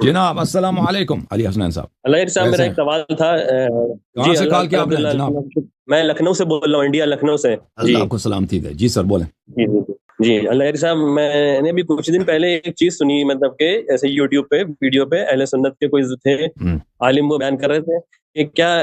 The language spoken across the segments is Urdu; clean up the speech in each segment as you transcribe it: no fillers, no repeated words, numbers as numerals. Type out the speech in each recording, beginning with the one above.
جناب السلام علیکم علی حسنین صاحب. اللہ صاحب، میرا ایک سوال تھا. کہاں سے کال کیا آپ نے جناب؟ میں لکھنؤ سے بول رہا ہوں، انڈیا لکھنؤ سے. اللہ آپ کو سلامتی دے. جی سر بولیں. جی اللہ صاحب، میں نے بھی کچھ دن پہلے ایک چیز سنی، مطلب کہ ایسے یوٹیوب پہ ویڈیو پہ اہل سنت کے کوئی تھے عالم، وہ بیان کر رہے تھے کہ کیا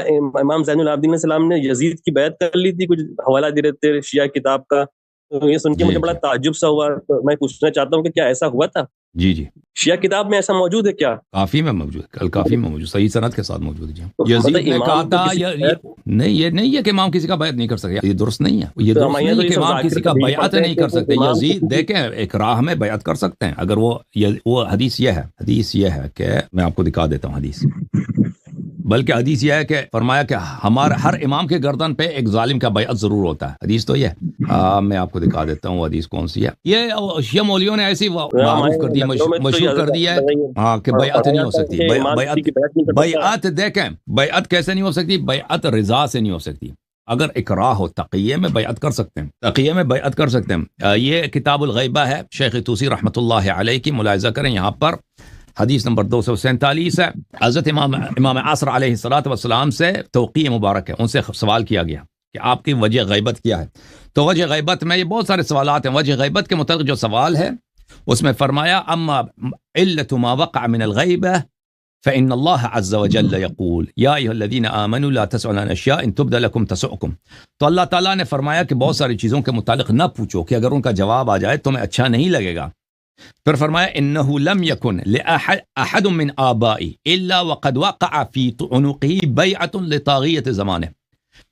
امام زین العابدین علیہ السلام نے یزید کی بیعت کر لی تھی، کچھ حوالہ دے رہے تھے شیعہ کتاب کا. تو یہ سن کے مجھے بڑا تعجب سا ہوا. تو میں پوچھنا چاہتا ہوں کہ کیا ایسا ہوا تھا؟ جی جی، شیعہ کتاب میں ایسا موجود ہے کیا؟ کافی میں موجود، الکافی میں موجود، صحیح سند کے ساتھ موجود ہے. جی یزید نے کہا تھا نہیں، یہ نہیں ہے کہ امام کسی کا بیعت نہیں کر سکتے، یہ درست نہیں ہے. یہ درست نہیں ہے کہ امام کسی کا بیعت نہیں کر سکتے. یزید دیکھیں اکراہ میں بیعت کر سکتے ہیں. اگر وہ حدیث یہ ہے کہ میں آپ کو دکھا دیتا ہوں حدیث. بلکہ حدیث یہ ہے کہ فرمایا کہ ہمارا ہر امام کے گردن پہ ایک ظالم کا بیعت ضرور ہوتا ہے. حدیث تو یہ میں آپ کو دکھا دیتا ہوں حدیث کون سی ہے. یہ شیعہ مولویوں نے ایسی معروف کر دی، مشہور کر دی ہے ہاں کہ بیعت نہیں ہو سکتی. بیعت دیکھیں، بیعت کیسے نہیں ہو سکتی؟ بیعت رضا سے نہیں ہو سکتی. اگر اکراہ ہو تقیہ میں بیعت کر سکتے ہیں، تقیہ میں بیعت کر سکتے ہیں. یہ کتاب الغیبہ ہے، شیخ طوسی رحمۃ اللہ علیہ کی، ملاحظہ کریں. یہاں پر حدیث نمبر 247 ہے. حضرت امام عصر علیہ الصلوۃ والسلام سے توقیع مبارک ہے، ان سے سوال کیا گیا کہ آپ کی وجہ غیبت کیا ہے. تو وجہ غیبت میں یہ بہت سارے سوالات ہیں. وجہ غیبت کے متعلق جو سوال ہے اس میں فرمایا اما علت ما وقع من الغیبہ فإن الله عز وجل يقول يا أيها الذين آمنوا لا تسألوا عن أشياء إن تبد لكم تسؤكم. تو اللہ تعالیٰ نے فرمایا کہ بہت ساری چیزوں کے متعلق نہ پوچھو کہ اگر ان کا جواب آ جائے تمہیں اچھا نہیں لگے گا. پھر فرمایا انه لم يكن لاحد من آبائي الا وقد وقع في عنقه بيعة لطاغية زمانه.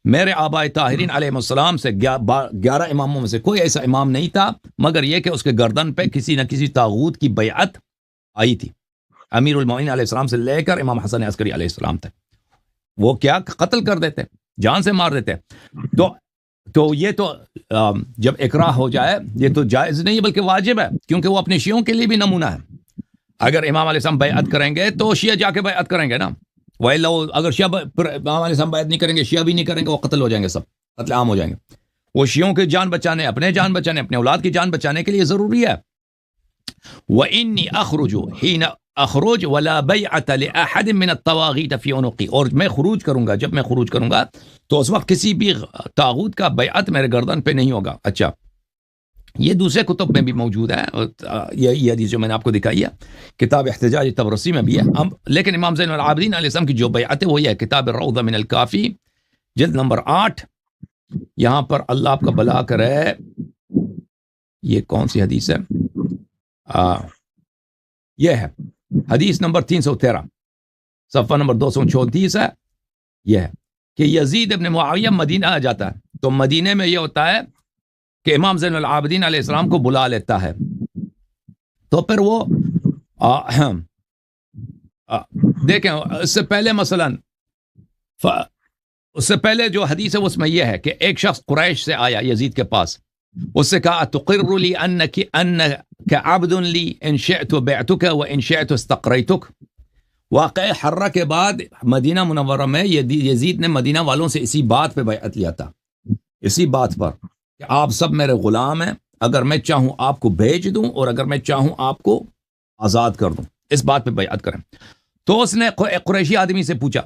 میرے آباء طاہرین علیہ السلام سے 11 اماموں میں سے کوئی ایسا امام نہیں تھا مگر یہ کہ اس کے گردن پہ کسی نہ کسی طاغوت کی بیعت آئی تھی. امیر المومنین علیہ السلام سے لے کر امام حسن عسکری علیہ السلام تک وہ کیا قتل کر دیتے، جان سے مار دیتے. تو یہ تو جب اکراہ ہو جائے یہ تو جائز نہیں بلکہ واجب ہے، کیونکہ وہ اپنے شیعوں کے لیے بھی نمونہ ہے. اگر امام علیہ السلام بیعت کریں گے تو شیعہ جا کے بیعت کریں گے نا. وَإِلَّا اگر شیعہ امام علیہ السلام بیعت نہیں کریں گے، شیعہ بھی نہیں کریں گے، وہ قتل ہو جائیں گے، سب قتل عام ہو جائیں گے. وہ شیعوں کی جان بچانے، اپنے جان بچانے، اپنے اولاد کی جان بچانے کے لیے ضروری ہے. وَإِنِّي أَخْرُجُ حِينَ اخروج ولا بیعت لأحد من الطواغیت فی عنقی. اور میں خروج کروں گا، جب میں خروج کروں گا تو اس وقت کسی بھی طاغوت کا بیعت میرے گردن پہ نہیں ہوگا. اچھا، یہ دوسرے کتب میں بھی موجود ہے، یہ حدیث جو میں نے آپ کو دکھائی ہے کتاب احتجاج تبرسی میں بھی ہے. لیکن امام زین العابدین علیہ السلام کی جو بیعت ہے وہ یہ ہے کتاب الروضہ من الکافی جلد نمبر 8. یہاں پر اللہ آپ کا بھلا کرے. یہ کون سی حدیث ہے؟ یہ ہے حدیث نمبر 313 صفحہ نمبر 234 ہے. یہ ہے کہ یزید ابن معاویہ مدینہ آ جاتا ہے تو مدینہ میں یہ ہوتا ہے کہ امام زین العابدین علیہ السلام کو بلا لیتا ہے. تو پھر وہ دیکھیں اس سے پہلے مثلا اس سے پہلے جو حدیث ہے اس میں یہ ہے کہ ایک شخص قریش سے آیا یزید کے پاس، اس سے کہا تقر لی انک عبد لی ان شئت بعتک و ان شئت استقریتک. واقع حرہ کے بعد مدینہ منورہ میں یزید نے مدینہ والوں سے اسی بات پہ بیعت لیا تھا، اسی بات پر کہ آپ سب میرے غلام ہیں، اگر میں چاہوں آپ کو بھیج دوں اور اگر میں چاہوں آپ کو آزاد کر دوں، اس بات پہ بیعت کریں. تو اس نے قریشی آدمی سے پوچھا،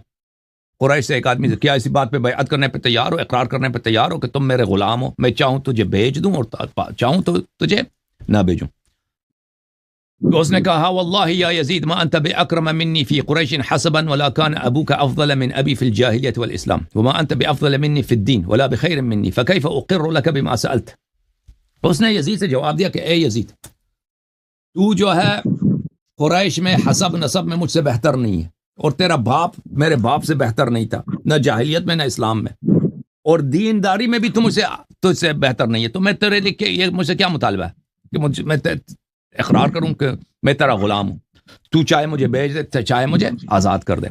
قریش سے ایک آدمی سے، کیا اسی بات پہ بیعت کرنے پہ تیار ہو، اقرار کرنے پہ تیار ہو کہ تم میرے غلام ہو، میں چاہوں تجھے بھیج دوں اور چاہوں تو تجھے نہ بھیجوں. تو اس نے کہا واللہ یا یزید ما انت باکرم منی فی قریش حسبا ولا كان ابوك افضل من ابی فی الجاہلیت والاسلام وما انت بافضل منی فی الدین ولا بخیر منی فکیف اقر لك بما سألت. اس نے یزید سے جواب دیا کہ اے یزید، تو جو ہے قریش میں حسب نسب میں مجھ سے بہتر نہیں ہے، اور تیرا باپ میرے باپ سے بہتر نہیں تھا، نہ جاہلیت میں نہ اسلام میں، اور دینداری میں بھی تجھ سے بہتر نہیں ہے. تو میں تیرے لیے یہ مجھ سے کیا مطالبہ ہے کہ میں اقرار کروں کہ میں تیرا غلام ہوں، تو چاہے مجھے بھیج دے چاہے مجھے آزاد کر دے.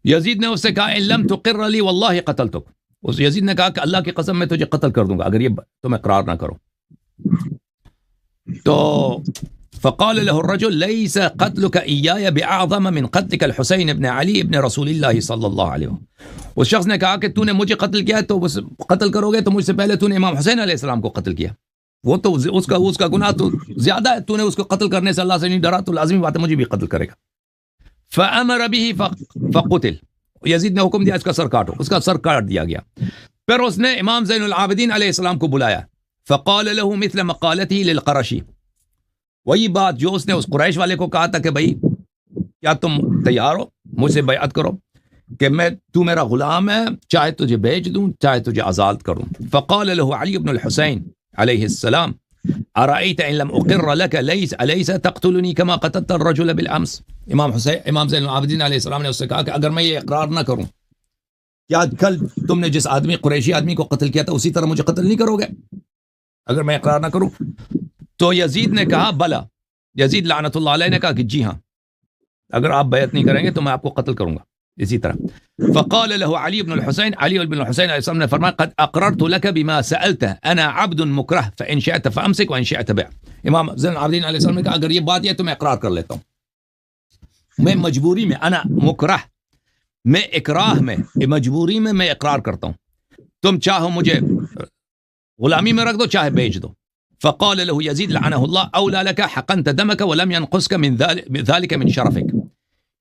یزید نے اس سے کہا ان لم تقر لی واللہ قتلتک. اس یزید نے کہا کہ اللہ کی قسم میں تجھے قتل کر دوں گا اگر یہ تم اقرار نہ کرو. تو فقال له الرجل ليس قتلك إياي بأعظم من قتلك الحسين ابن علي ابن رسول الله صلی اللہ علیہ وسلم. اس شخص نے کہا کہ تو نے مجھے قتل کیا ہے تو قتل کرو گے تو مجھ سے پہلے تو نے امام حسین علیہ السلام کو قتل کیا. وہ تو اس کا گناہ تو زیادہ ہے، تو نے اس کو قتل کرنے سے اللہ سے نہیں ڈرا تو لازمی بات ہے مجھے بھی قتل کرے گا. فَأَمَرَ بِهِ فَقُتِلَ، یزید نے حکم دیا اس کا سر کاٹو، اس کا سر کاٹ دیا گیا. پھر اس نے امام زین العابدین علیہ السلام کو بلایا. فَقَالَ لَهُ مِثْلَ مَقَالَتِهِ لِلْقَرَشِ، وہی بات جو اس نے اس قریش والے کو کہا تھا کہ بھائی کیا تم تیار ہو مجھ سے بیعت کرو کہ تو میرا غلام ہے، چاہے تجھے بیچ دوں چاہے تجھے آزاد کروں. فقال له علی بن الحسین علیہ السلام ارأیت ان لم اقر لك الیس تقتلنی کما قتلت الرجل بالامس. امام زین العابدین علیہ السلام نے اس سے کہا کہ اگر میں یہ اقرار نہ کروں، کیا کل تم نے جس قریشی آدمی کو قتل کیا تھا اسی طرح مجھے قتل نہیں کرو گے اگر میں اقرار نہ کروں؟ تو یزید نے کہا بلا، یزید لعنت اللہ علیہ نے کہا کہ جی ہاں، اگر آپ بیعت نہیں کریں گے تو میں آپ کو قتل کروں گا اسی طرح. فقال له علي بن الحسين، علي بن الحسين علیہ السلام نے فرمایا قد اقررت لك بما سألته انا عبد مكره فان شئت فامسك وان شئت بع. امام زین العابدین علیہ السلام نے کہا اگر یہ بات ہے تو میں اقرار کر لیتا ہوں، میں مجبوری میں، انا مکرہ، میں اکراہ میں مجبوری میں اقرار کرتا ہوں، تم چاہو مجھے غلامی میں رکھ دو چاہے بیچ دو. فقال له يزيد لعنه الله اولى لك حقنت دمك ولم ينقصك من ذلك من شرفك.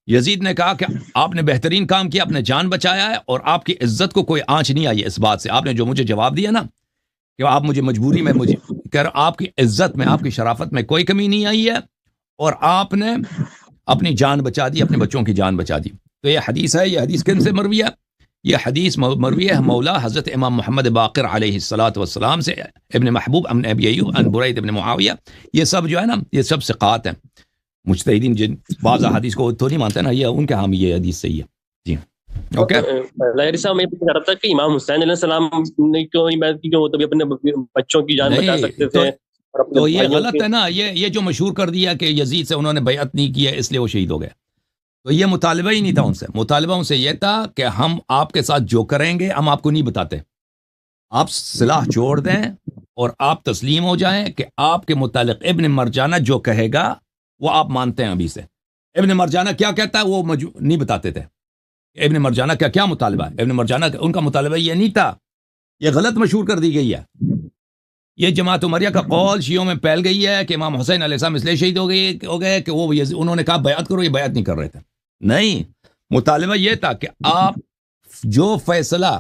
یزید نے کہا کہ آپ نے بہترین کام کیا، اپنے جان بچایا ہے اور آپ کی عزت کو کوئی آنچ نہیں آئی ہے اس بات سے. آپ نے جو مجھے جواب دیا نا کہ آپ مجھے مجبوری میں مجھے کہ آپ کی عزت میں آپ کی شرافت میں کوئی کمی نہیں آئی ہے اور آپ نے اپنی جان بچا دی، اپنے بچوں کی جان بچا دی. تو یہ حدیث ہے، یہ حدیث کن سے مروی ہے؟ یہ حدیث مروی ہے مولا حضرت امام محمد باقر علیہ الصلاۃ والسلام سے، ابن محبوب ابن ابی ایوب ان برید ابن معاویہ. یہ سب جو ہے نا یہ سب ثقات ہیں. مجتہدین جن بعض حدیث کو تو نہیں مانتے نا، یہ ان کے ہاں یہ حدیث صحیح ہے. جی اوکے. لاہری صاحب میں پوچھ رہا تھا کہ امام حسین علیہ السلام نے کیوں نہیں بیعت کی کہ وہ تو اپنے بچوں کی جان بچا سکتے تھے؟ تو یہ غلط ہے نا، یہ جو مشہور کر دیا کہ یزید سے انہوں نے بیعت نہیں کی ہے اس لیے وہ شہید ہو گئے. تو یہ مطالبہ ہی نہیں تھا ان سے. مطالبہ ان سے یہ تھا کہ ہم آپ کے ساتھ جو کریں گے ہم آپ کو نہیں بتاتے، آپ سلاح چھوڑ دیں اور آپ تسلیم ہو جائیں کہ آپ کے متعلق ابن مرجانہ جو کہے گا وہ آپ مانتے ہیں ابھی سے. ابن مرجانہ کیا کہتا ہے وہ نہیں بتاتے تھے. ابن مرجانہ کا کیا مطالبہ ہے؟ ابن مرجانہ ان کا مطالبہ یہ نہیں تھا، یہ غلط مشہور کر دی گئی ہے. یہ جماعت عمریہ کا قول شیعوں میں پھیل گئی ہے کہ امام حسین علیہ السلام اس لیے شہید ہو گئے کہ وہ انہوں نے کہا بیعت کرو، یہ بیعت نہیں کر رہے تھے. نہیں، مطالبہ یہ تھا کہ آپ جو فیصلہ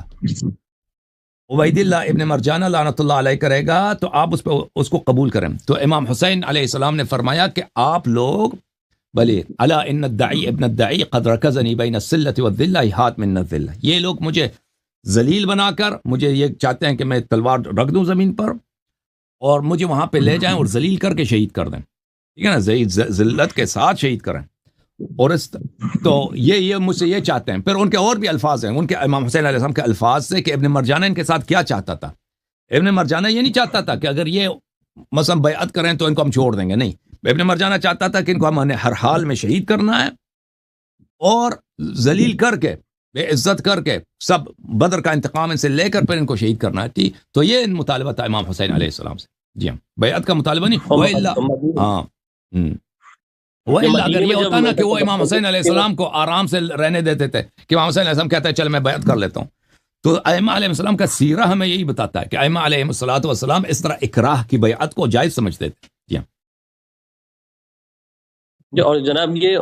عبید اللہ ابن مرجانہ لعنت اللہ علیہ کرے گا تو آپ اس کو قبول کریں. تو امام حسین علیہ السلام نے فرمایا کہ آپ لوگ بلے الا ان الدعی ابن الدعی قد رکزنی بین السلۃ والذلہ ہاتھ من الذلہ. یہ لوگ مجھے ذلیل بنا کر مجھے یہ چاہتے ہیں کہ میں تلوار رکھ دوں زمین پر اور مجھے وہاں پہ لے جائیں اور ذلیل کر کے شہید کر دیں. ٹھیک ہے نا، ذلت کے ساتھ شہید کریں. اور تو یہ مجھ سے یہ چاہتے ہیں. پھر ان کے اور بھی الفاظ ہیں ان کے امام حسین علیہ السلام کے الفاظ سے کہ ابن مرجانہ ان کے ساتھ کیا چاہتا تھا. ابن مرجانہ یہ نہیں چاہتا تھا کہ اگر یہ مثلا بیعت کریں تو ان کو ہم چھوڑ دیں گے، نہیں. ابن مرجانہ چاہتا تھا کہ ان کو ہم نے ہر حال میں شہید کرنا ہے اور ذلیل کر کے بے عزت کر کے سب بدر کا انتقام ان سے لے کر پھر ان کو شہید کرنا ہے. ٹھیک، تو یہ مطالبہ تھا امام حسین علیہ السلام سے. جی ہاں، بیعت کا مطالبہ نہیں. وہ اگر یہ ہوتا نا کہ وہ امام حسین علیہ السلام کو آرام سے رہنے دیتے تھے کہ امام حسین علیہ السلام کہتا ہے چل میں بیعت کر لیتا ہوں. تو ائمہ علیہ السلام کا سیرہ ہمیں یہی بتاتا ہے کہ ائمہ علیہ السلام اس طرح اکراہ کی بیعت کو جائز سمجھتے تھے. جی ہاں. اور جناب یہ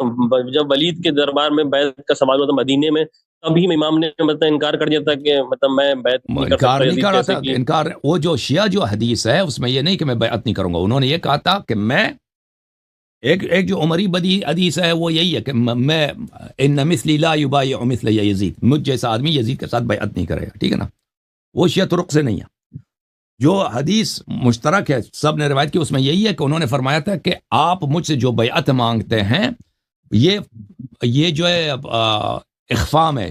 جب ولید کے دربار میں بیعت کا سوال ہوتا مدینے میں تبھی امام نے مطلب انکار کر دیا تھا کہ مطلب میں بیعت انکار نہیں کر رہا تھا. انکار وہ جو شیعہ جو حدیث ہے اس میں یہ نہیں کہ میں بیعت نہیں کروں گا. انہوں نے یہ کہا تھا کہ میں ایک جو عمری بدی حدیث ہے وہ یہی ہے کہ میں ان مثلی لا یبایع مثل یزید، مجھ جیسا آدمی یزید کے ساتھ بیعت نہیں کرے گا. ٹھیک ہے نا، وہ شیعہ طرق سے نہیں ہے. جو حدیث مشترک ہے سب نے روایت کی اس میں یہی ہے کہ انہوں نے فرمایا تھا کہ آپ مجھ سے جو بیعت مانگتے ہیں یہ جو ہے اخفا میں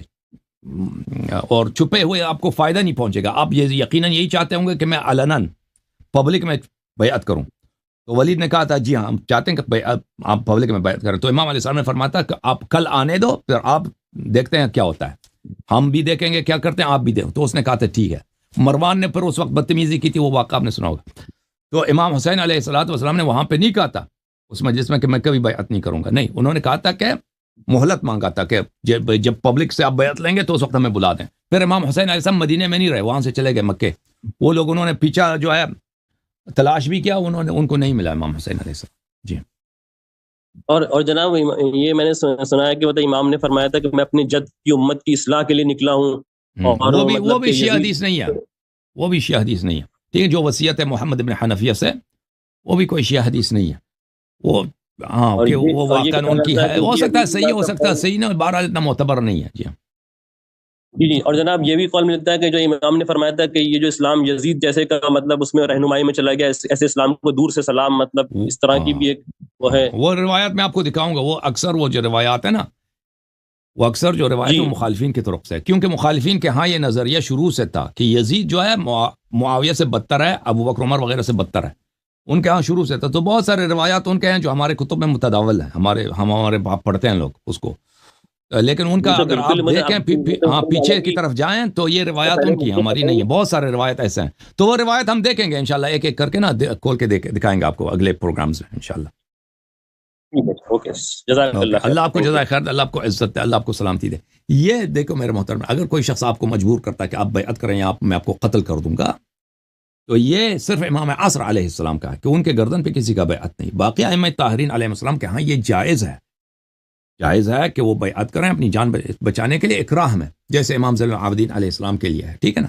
اور چھپے ہوئے آپ کو فائدہ نہیں پہنچے گا. آپ یہ یقیناً یہی چاہتے ہوں گے کہ میں علناً پبلک میں بیعت کروں. تو ولید نے کہا تھا جی ہاں ہم چاہتے ہیں کہ آپ پبلک میں بیعت کریں. تو امام علیہ السلام نے فرمایا تھا کہ آپ کل آنے دو پھر آپ دیکھتے ہیں کیا ہوتا ہے، ہم بھی دیکھیں گے کیا کرتے ہیں آپ بھی دیکھیں. تو اس نے کہا تھا ٹھیک ہے. مروان نے پھر اس وقت بدتمیزی کی تھی، وہ واقعہ آپ نے سنا ہوگا. تو امام حسین علیہ السلام نے وہاں پہ نہیں کہا تھا اس مجلس میں کہ میں کبھی بیعت نہیں کروں گا. نہیں، انہوں نے کہا تھا کہ مہلت مانگا تھا کہ جب پبلک سے آپ بیعت لیں گے تو اس وقت ہمیں بلا دیں. پھر امام حسین علیہ السلام مدینے میں نہیں رہے، وہاں سے چلے گئے مکے. وہ لوگ انہوں نے پیچھا جو ہے تلاش بھی کیا ان کو نہیں ملا امام حسین علیہ السلام. جی. اور جناب یہ میں نے سنا ہے کہ وہ امام نے فرمایا تھا کہ میں اپنی جد کی امت کی اصلاح کے لیے نکلا ہوں. اور وہ بھی شیعہ حدیث نہیں ہے، وہ بھی شیعہ حدیث نہیں ہے. ٹھیک ہے، جو وصیت ہے محمد بن حنفیہ سے وہ بھی کوئی شیعہ حدیث نہیں ہے. وہ ہاں کہ وہ واقعا ان کی ہے، ہو سکتا ہے صحیح، ہو سکتا ہے صحیح نہ، بہرحال اتنا معتبر نہیں ہے. جی جی. اور جناب یہ بھی قول ملتا ہے کہ جو امام نے فرمایا تھا کہ یہ جو اسلام یزید جیسے کا مطلب اس میں رہنمائی میں چلا گیا، ایسے اسلام کو دور سے سلام، مطلب اس طرح کی بھی ایک وہ ہے. وہ روایت میں آپ کو دکھاؤں گا. وہ اکثر وہ جو روایات ہے نا، وہ اکثر جو روایت مخالفین کی طرف سے ہے، کیونکہ مخالفین کے ہاں یہ نظریہ شروع سے تھا کہ یزید جو ہے معاویہ سے بدتر ہے، ابو بکر عمر وغیرہ سے بدتر ہے. ان کے ہاں شروع سے تھا. تو بہت سارے روایات ان کے ہیں جو ہمارے کتب میں متداول ہیں، ہمارے باپ پڑھتے ہیں لوگ اس کو. لیکن ان کا اگر آپ دیکھیں ہاں پیچھے کی طرف جائیں تو یہ روایات ان کی، ہماری نہیں ہے. بہت سارے روایت ایسے ہیں. تو وہ روایت ہم دیکھیں گے انشاءاللہ، ایک ایک کر کے نا کھول کے دکھائیں گے آپ کو اگلے پروگرامز میں انشاءاللہ. اللہ آپ کو جزائے خیر، اللہ آپ کو عزت دے، اللہ آپ کو سلامتی دے. یہ دیکھو میرے محترم، اگر کوئی شخص آپ کو مجبور کرتا ہے کہ آپ بیعت کریں یا میں آپ کو قتل کر دوں گا، تو یہ صرف امام عصر علیہ السلام کا ہے کہ ان کے گردن پہ کسی کا بیعت نہیں. باقی ائمہ طاہرین علیہ السلام کے ہاں یہ جائز ہے کہ وہ بیعت کریں اپنی جان بچانے کے لیے اکراہ میں، جیسے امام زین العابدین علیہ السلام کے لیے ہے. ٹھیک ہے نا.